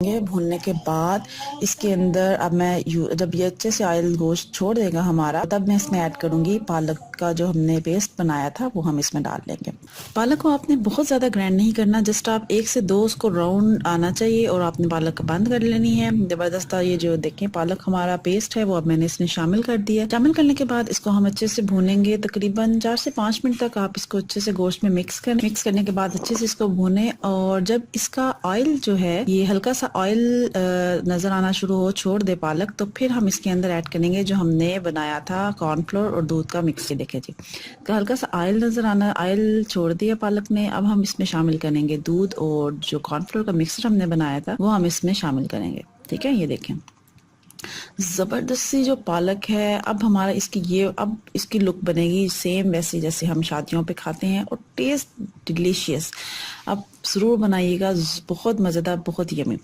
भूनने के बाद इसके अंदर अब मैं जब ये अच्छे से ऑयल गोश्त छोड़ देगा हमारा, तब मैं इसमें ऐड करूंगी पालक का जो हमने पेस्ट बनाया था, वो हम इसमें डाल लेंगे। पालक को आपने बहुत ज़्यादा ग्राइंड नहीं करना, जस्ट आप 1 से 2 उसको राउंड आना चाहिए और आपने पालक बंद कर लेनी है। ज़बरदस्त ये जो देखें पालक हमारा पेस्ट है वो अब मैंने इसमें शामिल कर दिया। शामिल करने के बाद इसको हम अच्छे से भूनेंगे, तकरीबन 4 से 5 मिनट तक आप इसको अच्छे से गोश्त में मिक्स करने के बाद अच्छे से इसको भूने। और जब इसका ऑयल जो है ये हल्का सा ऑयल नजर आना शुरू हो, छोड़ दे पालक, तो फिर हम इसके अंदर ऐड करेंगे जो हमने बनाया था कॉर्नफ्लोर और दूध का मिक्स। देखे जी, तो हल्का सा ऑयल नजर आना, ऑयल छोड़ दिया पालक ने। अब हम इसमें शामिल करेंगे दूध और जो कॉर्नफ्लोर का मिक्सर हमने बनाया था वो हम इसमें शामिल करेंगे। ठीक है, ये देखें जबरदस्त सी जो पालक है। अब हमारा अब इसकी लुक बनेगी सेम वैसे जैसे हम शादियों पे खाते हैं, और टेस्ट डिलीशियस। आप जरूर बनाइएगा, बहुत मजेदार, बहुत यमी।